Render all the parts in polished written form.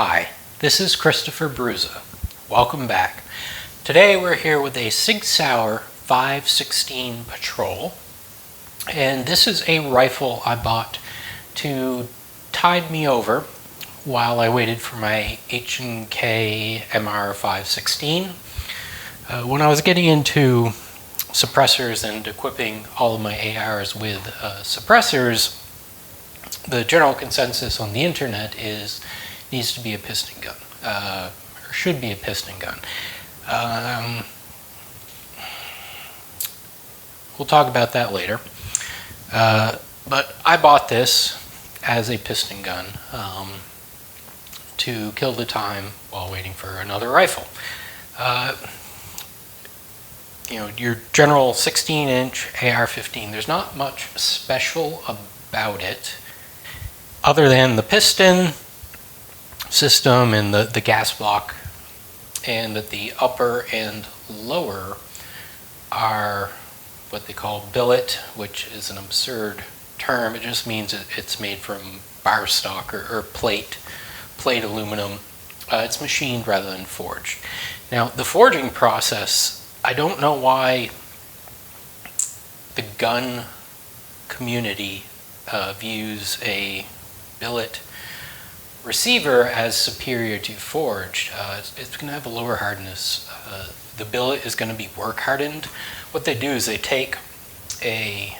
Hi, this is Christopher Bruza. Welcome back. Today we're here with a Sig Sauer 5.16 Patrol, and this is a rifle I bought to tide me over while I waited for my H&K MR 5.16. When I was getting into suppressors and equipping all of my ARs with suppressors, the general consensus on the internet is needs to be a piston gun, or should be a piston gun. We'll talk about that later. But I bought this as a piston gun to kill the time while waiting for another rifle. Your general 16-inch AR-15, there's not much special about it other than the piston system and the gas block, and that the upper and lower are what they call billet, which is an absurd term. It just means it's made from bar stock or plate aluminum. It's machined rather than forged. Now, the forging process, I don't know why the gun community views a billet receiver as superior to forged. It's going to have a lower hardness. The billet is going to be work hardened. What they do is they take a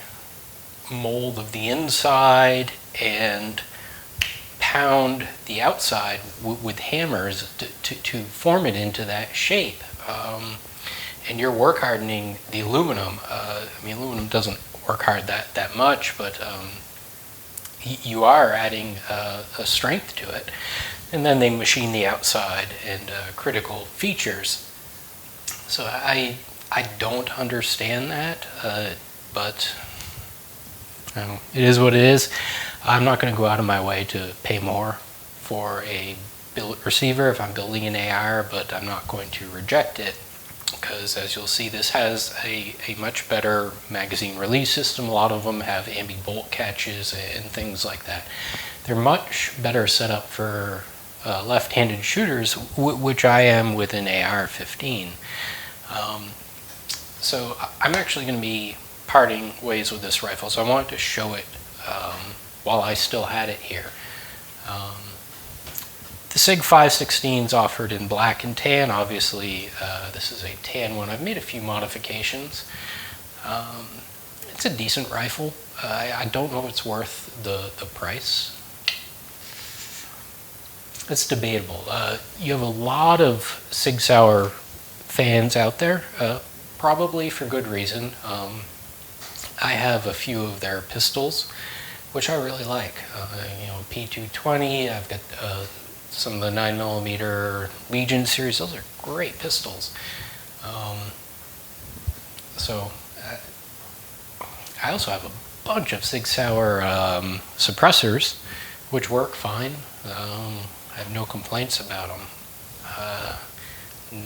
mold of the inside and pound the outside with hammers to form it into that shape. And you're work hardening the aluminum. Aluminum doesn't work hard that much, but you are adding a strength to it. And then they machine the outside and critical features. So I don't understand that, but it is what it is. I'm not going to go out of my way to pay more for a billet receiver if I'm building an AR, but I'm not going to reject it, because as you'll see, this has a much better magazine release system. A lot of them have ambi-bolt catches and things like that. They're much better set up for left-handed shooters, which I am with an AR-15. So I'm actually going to be parting ways with this rifle, so I wanted to show it while I still had it here. The Sig 5.16 is offered in black and tan. Obviously, this is a tan one. I've made a few modifications. It's a decent rifle. I don't know if it's worth the price. It's debatable. You have a lot of Sig Sauer fans out there, probably for good reason. I have a few of their pistols, which I really like. P220, I've got some of the 9mm Legion series. Those are great pistols. I also have a bunch of Sig Sauer suppressors, which work fine. I have no complaints about them.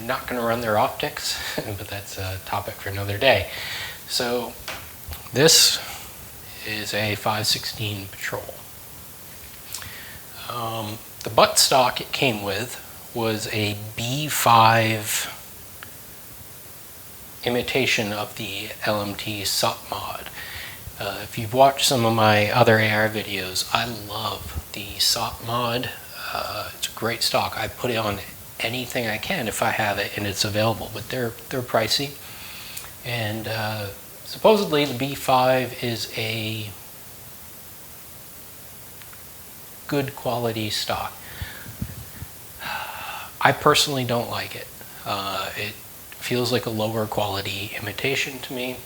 Not going to run their optics, but that's a topic for another day. So this is a 5.16 Patrol. The butt stock it came with was a B5 imitation of the LMT SOP mod. If you've watched some of my other AR videos, I love the SOP mod. It's a great stock. I put it on anything I can if I have it and it's available, but they're pricey. And supposedly the B5 is a good quality stock. I personally don't like it. It feels like a lower quality imitation to me.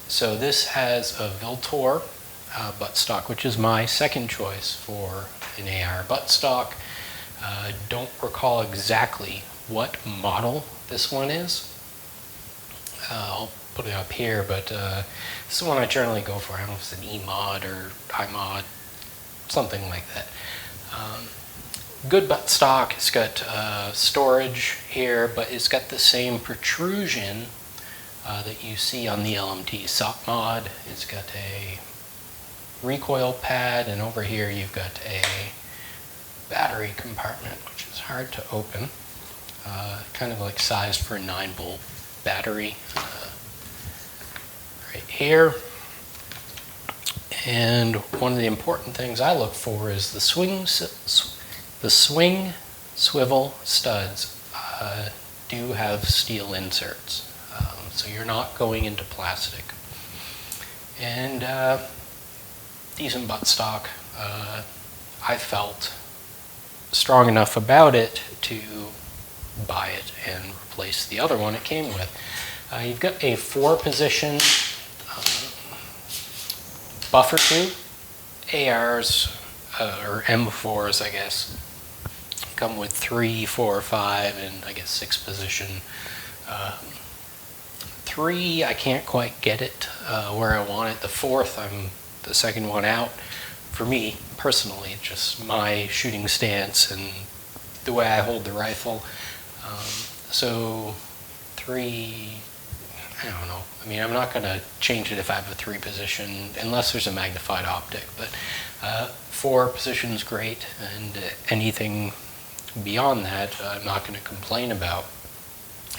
So this has a Viltor buttstock, which is my second choice for an AR buttstock. Don't recall exactly what model this one is. I'll put it up here, but this is the one I generally go for. I don't know if it's an E-mod or I-mod, something like that. Good buttstock. It's got storage here, but it's got the same protrusion that you see on the LMT SOP mod. It's got a recoil pad, and over here you've got a battery compartment, which is hard to open. Kind of like sized for a 9-volt battery right here. And one of the important things I look for is the swing swivel studs do have steel inserts, so you're not going into plastic. And decent buttstock. I felt strong enough about it to buy it and replace the other one it came with. You've got a 4-position buffer tube. ARs, or M4s, I guess, come with 3, 4, 5, and I guess 6-position. 3, I can't quite get it where I want it. The 4th, I'm the second one out. For me, personally, just my shooting stance and the way I hold the rifle. So 3, I don't know. I mean, I'm not going to change it if I have a 3-position, unless there's a magnified optic. But 4 position is great, and anything beyond that, I'm not going to complain about.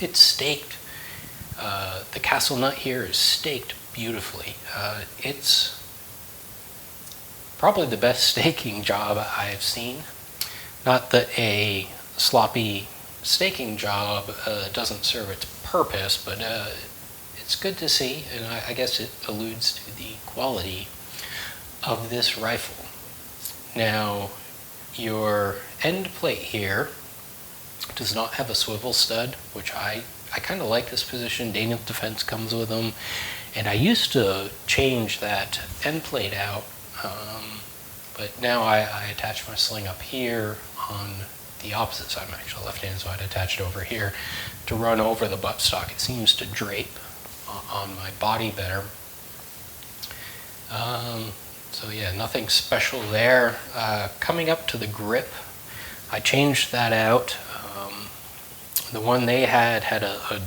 It's staked. The castle nut here is staked beautifully. It's probably the best staking job I've seen. Not that a sloppy staking job doesn't serve its purpose, but it's good to see, and I guess it alludes to the quality of this rifle. Now, your end plate here does not have a swivel stud, which I kind of like this position. Daniel Defense comes with them, and I used to change that end plate out, but now I attach my sling up here on the opposite side. I'm actually left-handed, so I'd attach it over here to run over the buttstock. It seems to drape on my body better. So yeah, nothing special there. Coming up to the grip, I changed that out. The one they had a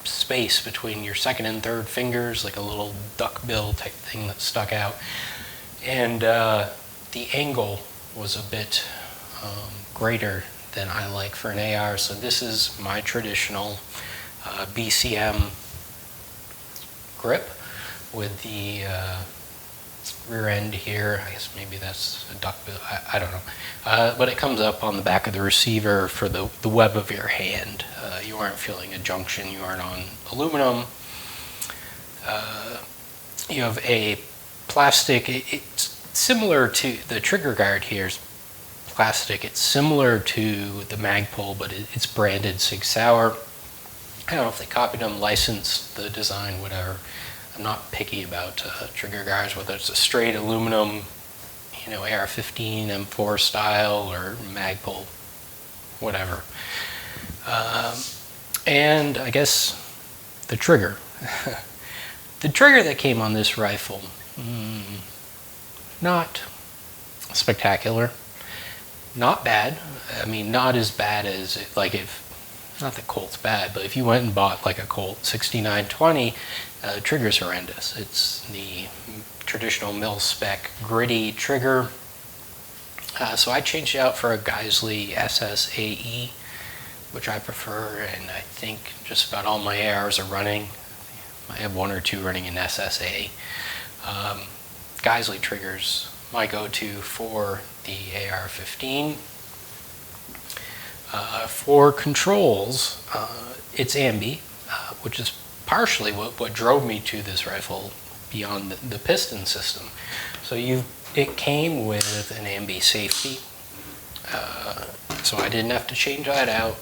space between your second and third fingers, like a little duckbill type thing that stuck out. And the angle was a bit greater than I like for an AR. So this is my traditional BCM grip with the rear end here. I guess maybe that's a duckbill, I don't know. But it comes up on the back of the receiver for the web of your hand. You aren't feeling a junction, you aren't on aluminum. You have a plastic, it's similar to the trigger guard here is plastic. It's similar to the Magpul, but it's branded Sig Sauer. I don't know if they copied them, licensed the design, whatever. I'm not picky about trigger guards, whether it's a straight aluminum, you know, AR-15, M4 style, or Magpul, whatever. And I guess the trigger. The trigger that came on this rifle, not spectacular, not bad. I mean, not as bad as, like, if, not that Colt's bad, but if you went and bought like a Colt 6920, the trigger's horrendous. It's the traditional mil-spec gritty trigger. So I changed it out for a Geisley SSAE, which I prefer, and I think just about all my ARs are running. I have 1 or 2 running in SSA. Geisley triggers my go-to for the AR-15. For controls, it's Ambi, which is partially what drove me to this rifle beyond the Piston system. So it came with an Ambi safety, so I didn't have to change that out.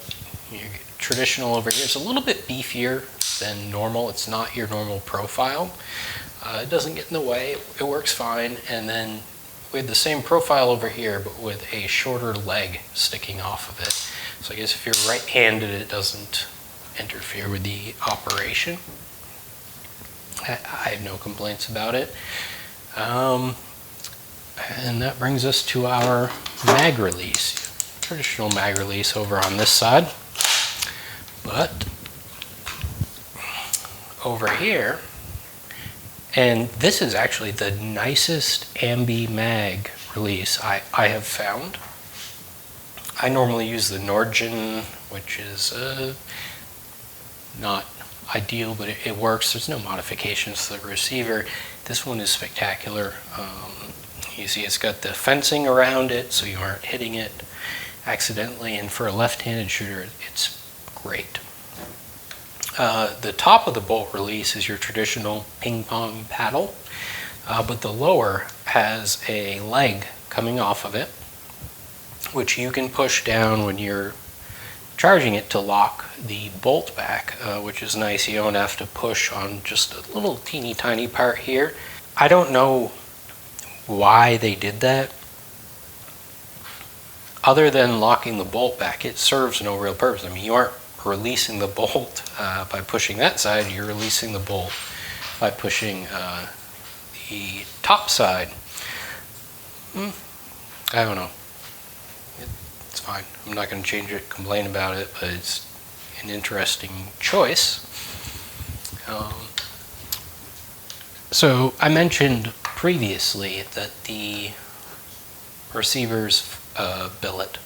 Your traditional over here is a little bit beefier than normal. It's not your normal profile. It doesn't get in the way. It works fine. And then we have the same profile over here, but with a shorter leg sticking off of it. So I guess if you're right-handed, it doesn't interfere with the operation. I have no complaints about it. And that brings us to our mag release. Traditional mag release over on this side. But over here, and this is actually the nicest Ambi mag release I have found. I normally use the Norgin, which is not ideal, but it works. There's no modifications to the receiver. This one is spectacular. You see it's got the fencing around it, so you aren't hitting it accidentally, and for a left-handed shooter, it's great. The top of the bolt release is your traditional ping pong paddle, but the lower has a leg coming off of it, which you can push down when you're charging it to lock the bolt back, which is nice. You don't have to push on just a little teeny tiny part here. I don't know why they did that. Other than locking the bolt back, it serves no real purpose. I mean, you aren't releasing the bolt by pushing that side, you're releasing the bolt by pushing the top side. I don't know. It's fine. I'm not going to change it, complain about it, but it's an interesting choice. So I mentioned previously that the receiver's billet.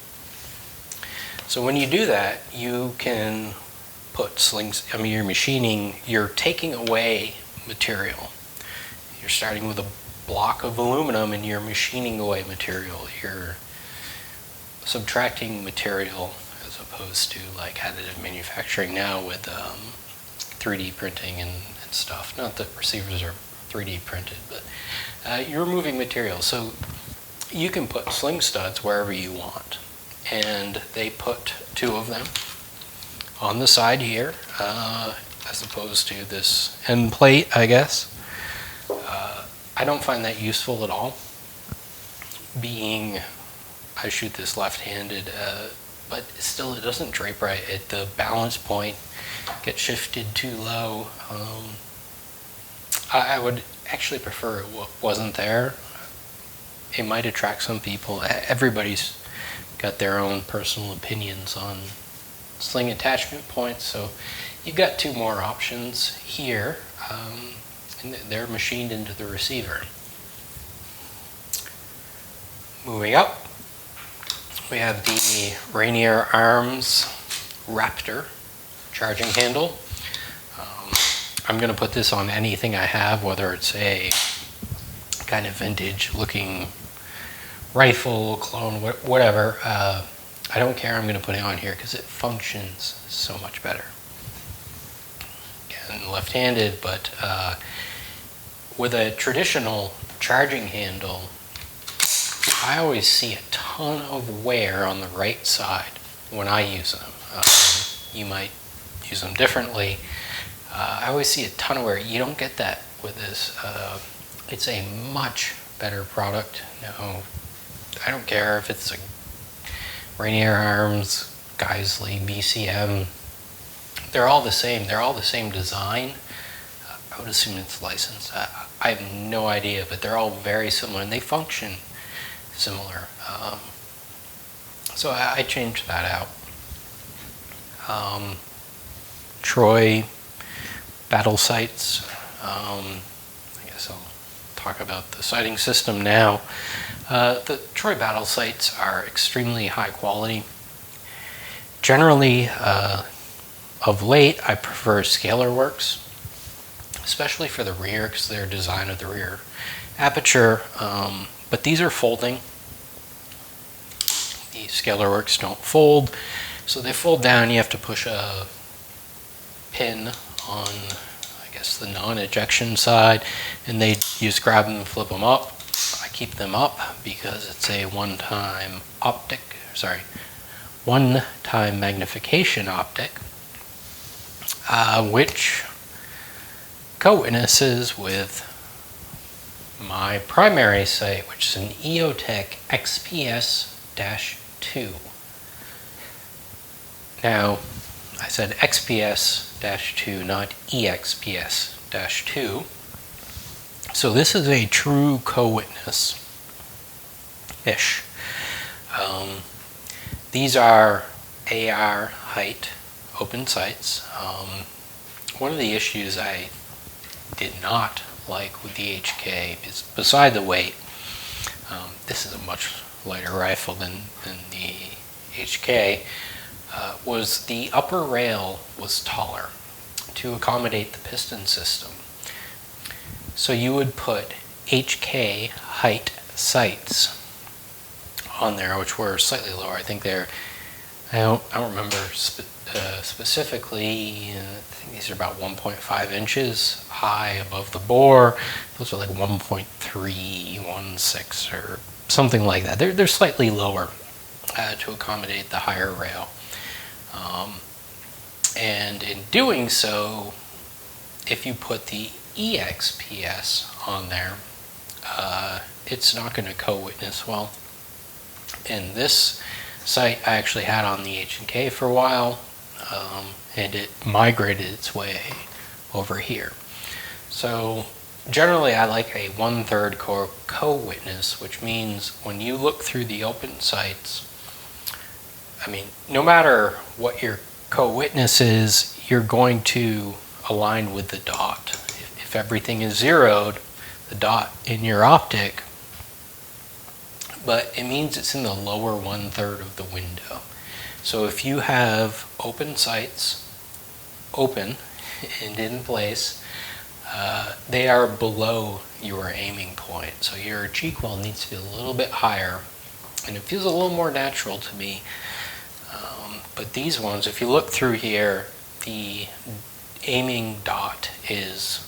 So when you do that, you can put slings. I mean, you're taking away material. You're starting with a block of aluminum and you're machining away material. You're subtracting material as opposed to like additive manufacturing now with 3D printing and stuff. Not that receivers are 3D printed, but you're removing material. So you can put sling studs wherever you want. And they put 2 of them on the side here, as opposed to this end plate, I guess. I don't find that useful at all, being I shoot this left-handed, but still it doesn't drape right. The balance point gets shifted too low. I would actually prefer it wasn't there. It might attract some people. Everybody's got their own personal opinions on sling attachment points, so you've got 2 more options here, and they're machined into the receiver. Moving up, we have the Rainier Arms Raptor charging handle. I'm going to put this on anything I have, whether it's a kind of vintage looking rifle, clone, whatever. I don't care. I'm going to put it on here because it functions so much better. Again, left-handed, but with a traditional charging handle, I always see a ton of wear on the right side when I use them. You might use them differently. I always see a ton of wear. You don't get that with this. It's a much better product. No, I don't care if it's a Rainier Arms, Geisley, BCM. They're all the same. They're all the same design. I would assume it's licensed. I have no idea, but they're all very similar and they function similar. So I changed that out. Troy battle sights. I guess I'll talk about the sighting system now. The Troy battle sights are extremely high quality. Generally, of late, I prefer Scalar Works, especially for the rear because their design of the rear aperture. But these are folding. The Scalar Works don't fold, so they fold down. You have to push a pin on, I guess, the non-ejection side, and they just grab them and flip them up. I keep them up because it's a one-time magnification optic, which co-witnesses with my primary sight, which is an EOTech XPS-2. Now, I said XPS-2, not EXPS-2. So this is a true co-witness-ish. These are AR height open sights. One of the issues I did not like with the HK is, beside the weight, this is a much lighter rifle than the HK was the upper rail was taller to accommodate the piston system. So you would put HK height sights on there, which were slightly lower. I think they're, I don't remember specifically, I think these are about 1.5 inches high above the bore. Those are like 1.316 or something like that. They're slightly lower to accommodate the higher rail. And in doing so, if you put the EXPS on there, it's not going to co-witness well. And this sight I actually had on the H&K for a while, and it migrated its way over here. So generally I like a 1/3 co-witness, which means when you look through the open sights, I mean, no matter what your co-witness is, you're going to align with the dot. If everything is zeroed, the dot in your optic, but it means it's in the lower 1/3 of the window. So if you have open sights, open and in place, they are below your aiming point. So your cheek well needs to be a little bit higher, and it feels a little more natural to me. But these ones, if you look through here, the aiming dot is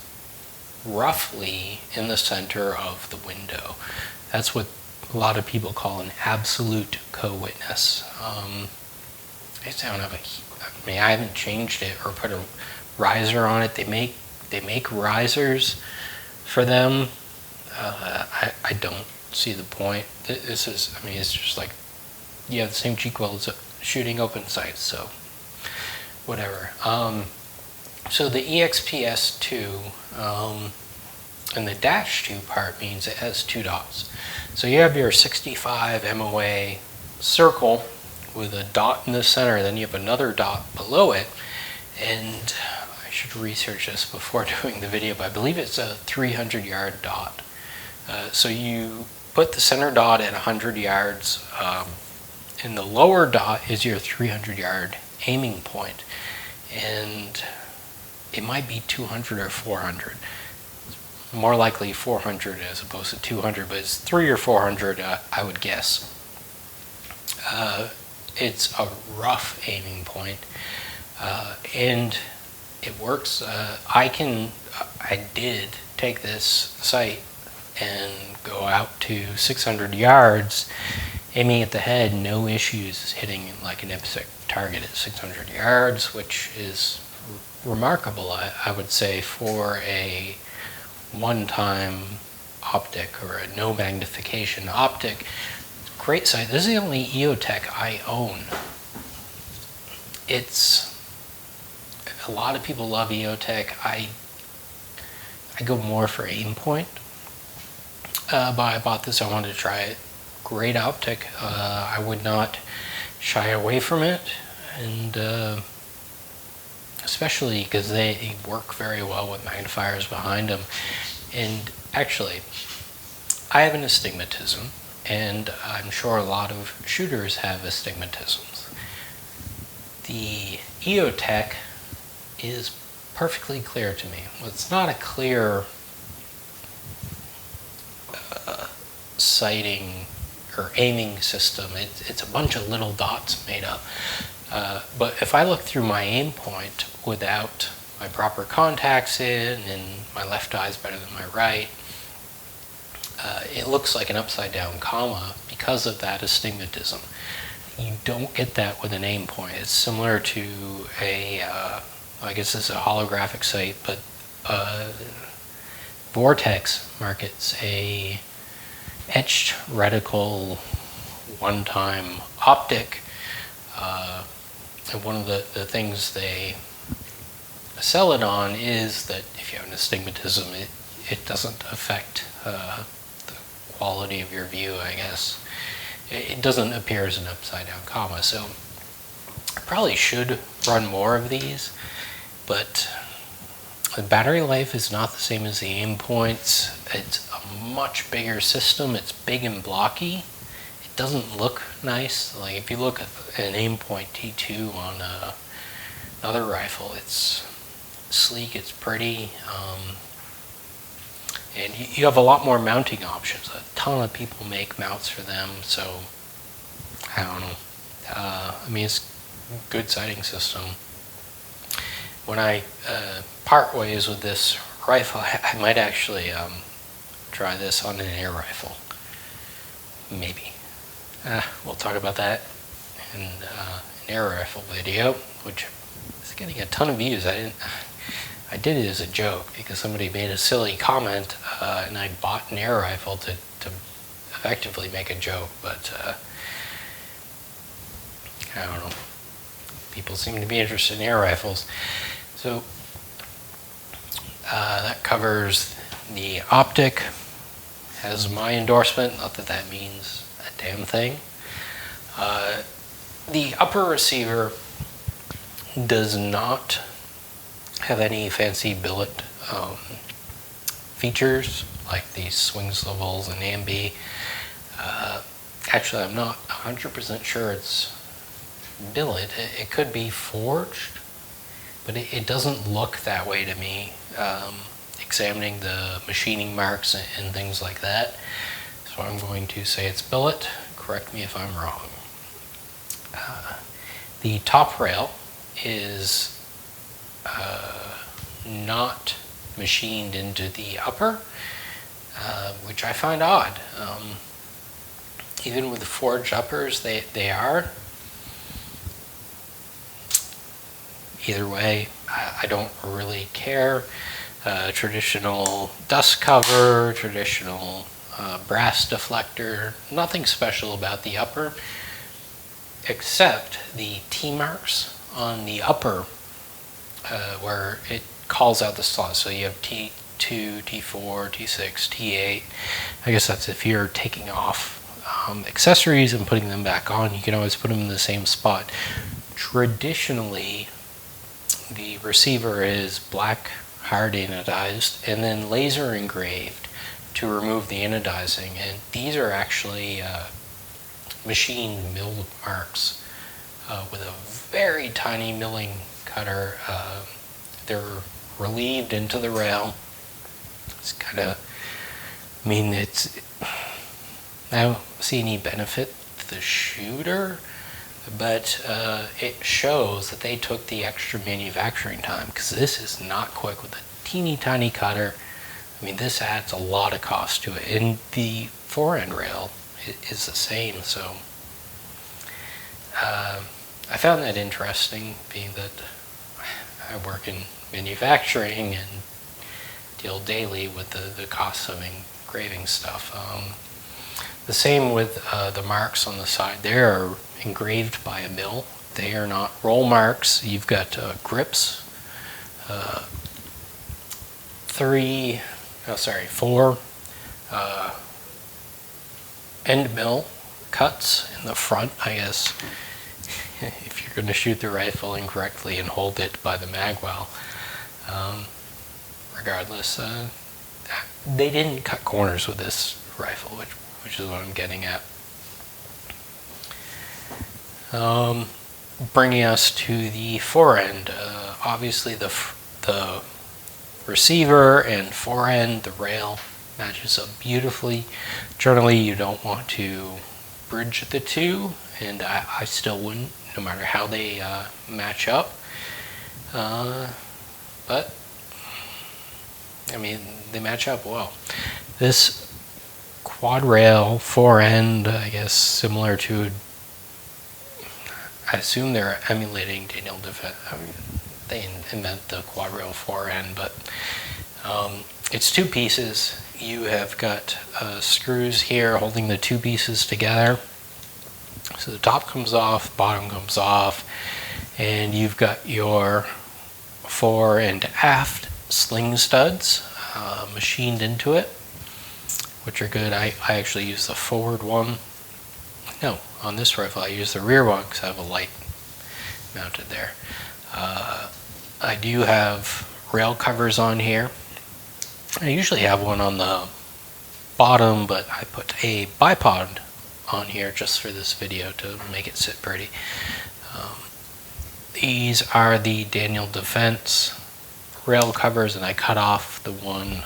roughly in the center of the window. That's what a lot of people call an absolute co-witness. I haven't changed it or put a riser on it. They make risers for them. I don't see the point. This is, I mean, it's just like you have the same cheek well as shooting open sights, so whatever. So the EXPS2 and the -2 part means it has 2 dots. So you have your 65 MOA circle with a dot in the center, then you have another dot below it, and I should research this before doing the video, but I believe it's a 300-yard dot. So you put the center dot at 100 yards, and the lower dot is your 300-yard aiming point, and it might be 200 or 400. More likely 400 as opposed to 200, but it's 300 or 400, I would guess. It's a rough aiming point, and it works. I did take this sight and go out to 600 yards, aiming at the head, no issues hitting like an IPSC target at 600 yards, which is remarkable, I would say, for a one-time optic or a no magnification optic. Great sight. This is the only EOTech I own. It's, a lot of people love EOTech. I go more for aim point, but I bought this, I wanted to try it. Great optic. I would not shy away from it, and especially because they work very well with magnifiers behind them. And actually, I have an astigmatism, and I'm sure a lot of shooters have astigmatisms. The EOTech is perfectly clear to me. Well, it's not a clear sighting or aiming system. It's a bunch of little dots made up. But if I look through my aim point without my proper contacts in, and my left eye is better than my right, it looks like an upside down comma because of that astigmatism. You don't get that with an aim point. It's similar to a, I guess this is a holographic sight, but Vortex markets a etched reticle one-time optic, and one of the things they sell it on is that if you have an astigmatism, it doesn't affect the quality of your view, I guess. It doesn't appear as an upside down comma, so I probably should run more of these, but the battery life is not the same as the aim points. It's a much bigger system. It's big and blocky. It doesn't look nice. Like if you look at an Aimpoint T2 on another rifle, it's sleek, it's pretty, and you have a lot more mounting options. A ton of people make mounts for them, so I don't know. I mean, it's a good sighting system. When I part ways with this rifle, I might actually try this on an air rifle. Maybe. We'll talk about that in an air rifle video, which is getting a ton of views. I did it as a joke because somebody made a silly comment, and I bought an air rifle to effectively make a joke, but I don't know. People seem to be interested in air rifles. So that covers the optic. Has my endorsement, not that that means a damn thing. The upper receiver does not have any fancy billet features like these swing swivels and ambi. Actually, I'm not 100% sure it's billet. It could be forged, but it doesn't look that way to me. Examining the machining marks and things like that. So I'm going to say it's billet. Correct me if I'm wrong. The top rail is not machined into the upper, which I find odd. Even with the forged uppers, they are. Either way, I don't really care. Traditional dust cover, traditional brass deflector, nothing special about the upper, except the T-marks on the upper where it calls out the slot. So you have T2, T4, T6, T8. I guess that's if you're taking off accessories and putting them back on. You can always put them in the same spot. Traditionally, the receiver is black, hard anodized, and then laser engraved to remove the anodizing. And these are actually machined milled marks with a very tiny milling cutter. They're relieved into the rail. It's kind of, I mean, I don't see any benefit to the shooter, but it shows that they took the extra manufacturing time, because this is not quick with a teeny tiny cutter. I mean, this adds a lot of cost to it, and the fore-end rail is the same. So I found that interesting, being that I work in manufacturing and deal daily with the cost of engraving stuff. The same with the marks on the side. They are engraved by a mill. They are not roll marks. You've got grips, 4 end mill cuts in the front, I guess, if you're going to shoot the rifle incorrectly and hold it by the mag well. Regardless, they didn't cut corners with this rifle, which is what I'm getting at. Bringing us to the fore end. Obviously, the receiver and fore end, the rail matches up beautifully. Generally, you don't want to bridge the two, and I still wouldn't, no matter how they match up. But I mean, they match up well. This quad rail fore end, I guess, similar to, I assume they're emulating Daniel Defense. I mean, they invent the quad rail fore end, but it's 2 pieces. You have got screws here holding the 2 pieces together. So the top comes off, bottom comes off, and you've got your fore and aft sling studs machined into it, which are good. I actually use the forward one. No, on this rifle I use the rear one because I have a light mounted there. I do have rail covers on here. I usually have one on the bottom, but I put a bipod on here just for this video to make it sit pretty. These are the Daniel Defense rail covers, and I cut off the one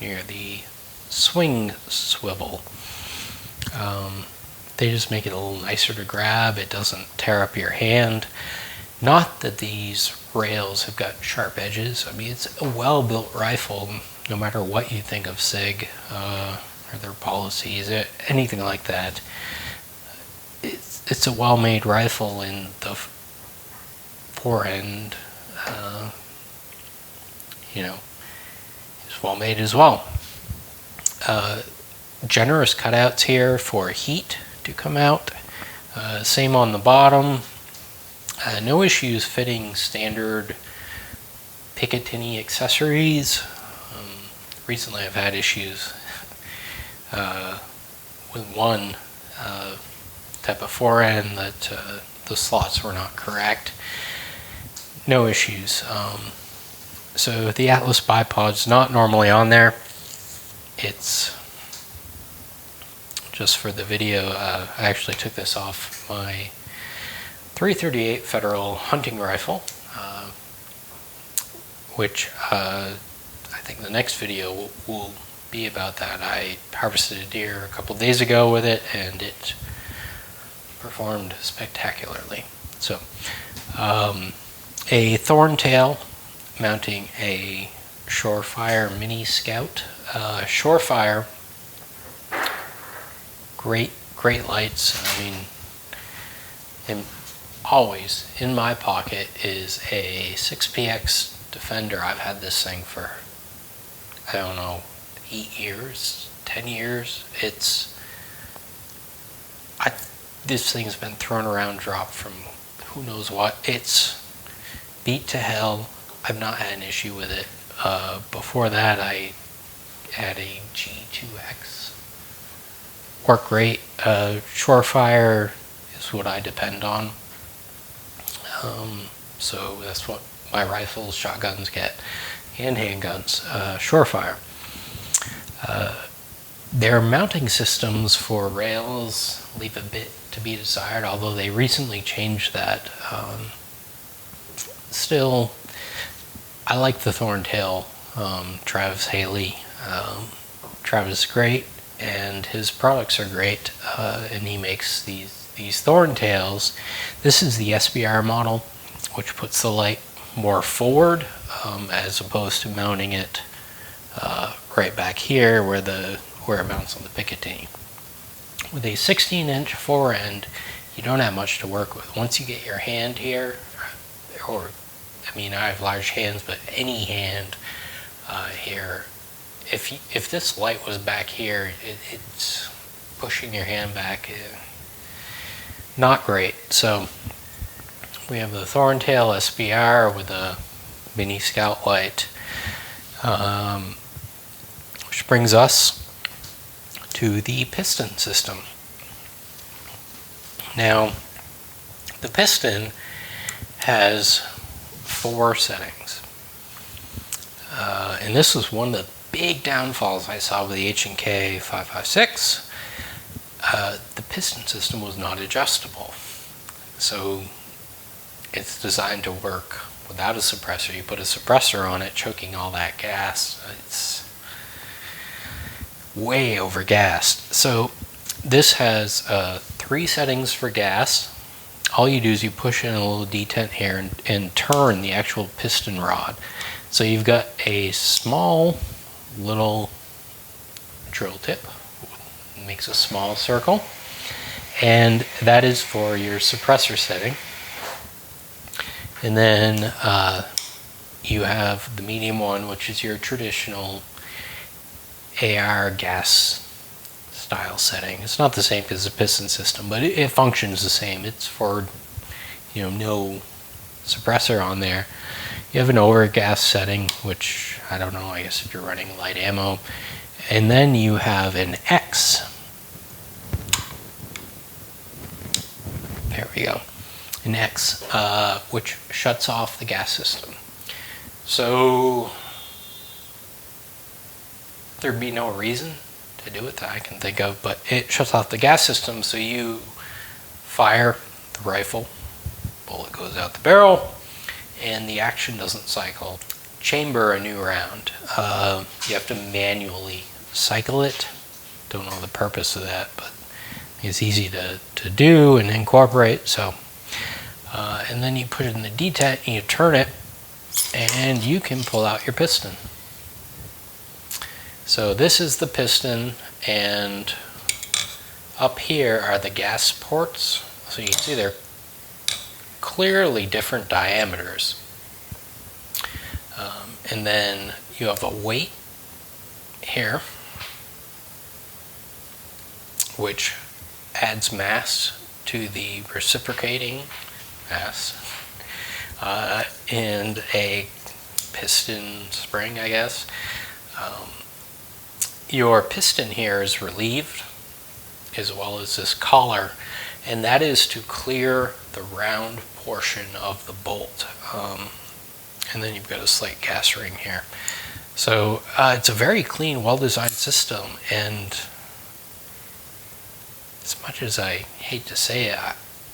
near the swing swivel. They just make it a little nicer to grab. It doesn't tear up your hand. Not that these rails have got sharp edges. I mean, it's a well-built rifle, no matter what you think of Sig or their policies, anything like that. It's a well-made rifle, and the forend, is well-made as well. Generous cutouts here for heat to come out. Same on the bottom. No issues fitting standard Picatinny accessories. Recently I've had issues with one type of forend that the slots were not correct. No issues. So the Atlas bipod's not normally on there. It's just for the video. I actually took this off my .338 Federal hunting rifle, which I think the next video will be about that. I harvested a deer a couple days ago with it, and it performed spectacularly. So, a Thorntail mounting a Surefire Mini Scout. Surefire, great lights. I mean, always in my pocket is a 6PX Defender. I've had this thing for, I don't know, 8 years, 10 years. This thing's been thrown around, dropped from who knows what. It's beat to hell. I've not had an issue with it. Before that, I had a G2X. Worked great. Surefire is what I depend on. So that's what my rifles, shotguns get, and handguns. Surefire. Their mounting systems for rails leave a bit to be desired, although they recently changed that. Still, I like the Thorntail. Travis Haley. Travis is great, and his products are great, and he makes these Thorntails. This is the SBR model, which puts the light more forward, as opposed to mounting it right back here where it mounts on the Picatinny. With a 16-inch forend, you don't have much to work with. Once you get your hand here, or I mean, I have large hands, but any hand here, if this light was back here, it's pushing your hand back. Not great. So we have the Thorntail SBR with a mini scout light, which brings us to the Piston system. Now, the Piston has 4 settings, and this was one of the big downfalls I saw with the H&K 5.56. The piston system was not adjustable, so it's designed to work without a suppressor. You put a suppressor on it, choking all that gas. It's way over gassed. So this has 3 settings for gas. All you do is you push in a little detent here and turn the actual piston rod. So you've got a small little drill tip, makes a small circle, and that is for your suppressor setting. And then you have the medium one, which is your traditional AR gas style setting. It's not the same because it's a piston system, but it functions the same. It's for, no suppressor on there. You have an over gas setting, which I don't know, I guess if you're running light ammo. And then you have an X. There we go. An X, which shuts off the gas system. So there'd be no reason to do it that I can think of, but it shuts off the gas system, so you fire the rifle, bullet goes out the barrel, and the action doesn't cycle. Chamber a new round. You have to manually cycle it. Don't know the purpose of that, but it's easy to do and incorporate. So, and then you put it in the detent and you turn it, and you can pull out your piston. So this is the piston, and up here are the gas ports. So you can see they're clearly different diameters. And then you have a weight here, which adds mass to the reciprocating mass, and a piston spring, I guess. Your piston here is relieved, as well as this collar, and that is to clear the round portion of the bolt. And then you've got a slight gas ring here. So it's a very clean, well-designed system, and as much as I hate to say it,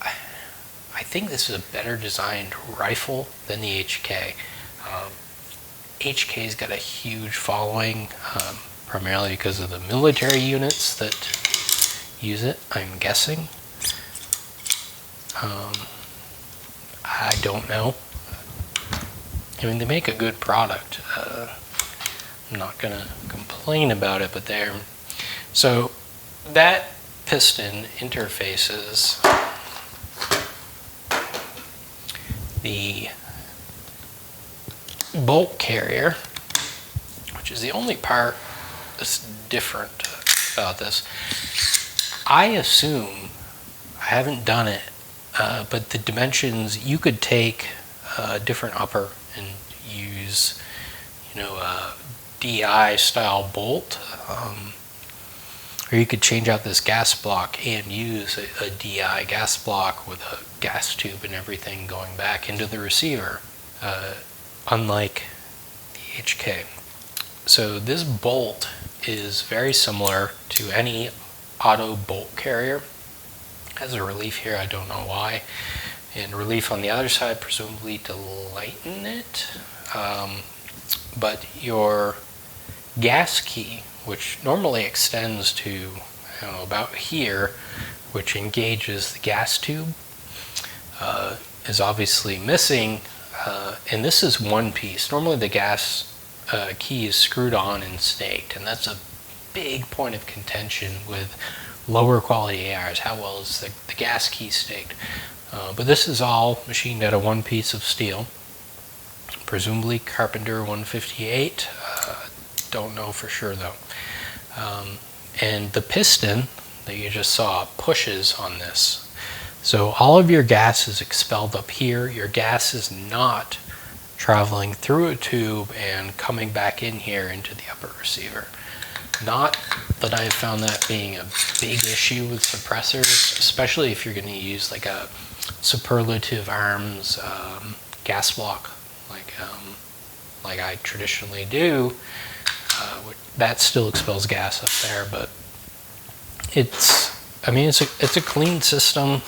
I think this is a better designed rifle than the HK. HK's got a huge following, primarily because of the military units that use it, I'm guessing. I don't know. I mean, they make a good product. I'm not going to complain about it, but they're... So that piston interfaces the bolt carrier, which is the only part that's different about this. I assume, I haven't done it, but the dimensions, you could take a different upper and use, you know, a DI style bolt, or you could change out this gas block and use a DI gas block with a gas tube and everything going back into the receiver, unlike the HK. So this bolt is very similar to any auto bolt carrier. It has a relief here, I don't know why, and relief on the other side, presumably to lighten it. But your gas key, which normally extends to, I don't know, about here, which engages the gas tube, is obviously missing, and this is one piece. Normally the gas key is screwed on and staked, and that's a big point of contention with lower quality ARs. How well is the gas key staked? But this is all machined out of one piece of steel, presumably Carpenter 158. Don't know for sure though. And the piston that you just saw pushes on this. So all of your gas is expelled up here. Your gas is not traveling through a tube and coming back in here into the upper receiver. Not that I've found that being a big issue with suppressors, especially if you're going to use like a superlative arms gas block, like I traditionally do. That still expels gas up there, but it's a clean system.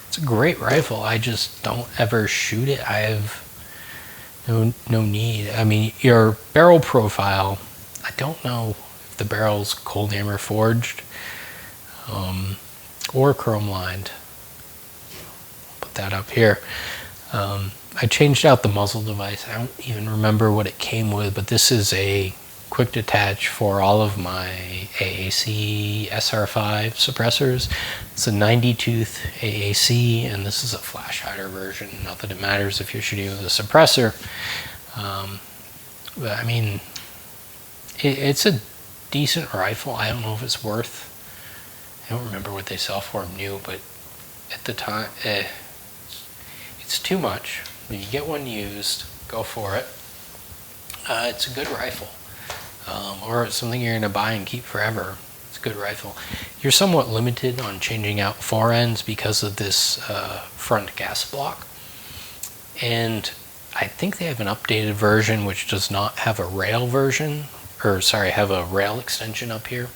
It's a great rifle. I just don't ever shoot it. I have no need. I mean, your barrel profile, I don't know if the barrel's cold hammer forged or chrome lined. Put that up here. I changed out the muzzle device. I don't even remember what it came with, but this is a quick detach for all of my AAC SR5 suppressors. It's a 90 tooth AAC, and this is a flash hider version. Not that it matters if you're shooting with a suppressor, but I mean, it's a decent rifle. I don't know if it's worth, I don't remember what they sell for new, but at the time, it's too much. When you get one used, go for it. It's a good rifle. Or it's something you're going to buy and keep forever. It's a good rifle. You're somewhat limited on changing out forends because of this front gas block. And I think they have an updated version which does not have a rail version, or sorry, have a rail extension up here.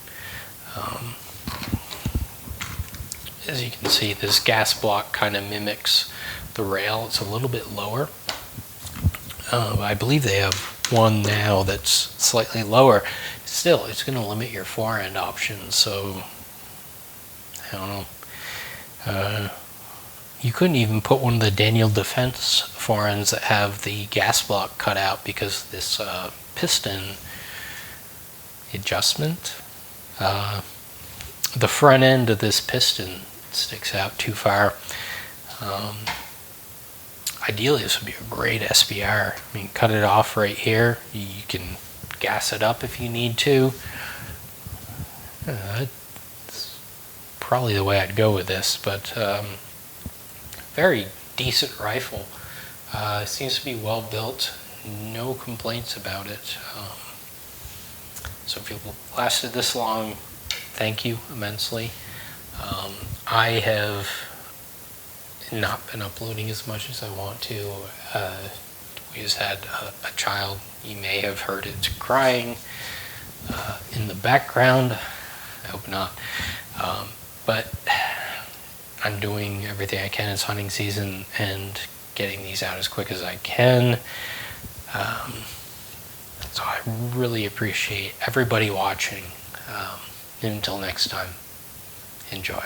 As you can see, this gas block kind of mimics the rail. It's a little bit lower. I believe they have one now that's slightly lower. Still, it's going to limit your forend options, so I don't know. You couldn't even put one of the Daniel Defense forends that have the gas block cut out because this piston adjustment, the front end of this piston sticks out too far. Ideally, this would be a great SBR. I mean, cut it off right here. You can gas it up if you need to. That's probably the way I'd go with this, but very decent rifle. Seems to be well built. No complaints about it. So if you've lasted this long, thank you immensely. I have not been uploading as much as I want to. We just had a child. You may have heard it crying in the background. I hope not. But I'm doing everything I can. It's hunting season and getting these out as quick as I can. So I really appreciate everybody watching. Until next time, enjoy.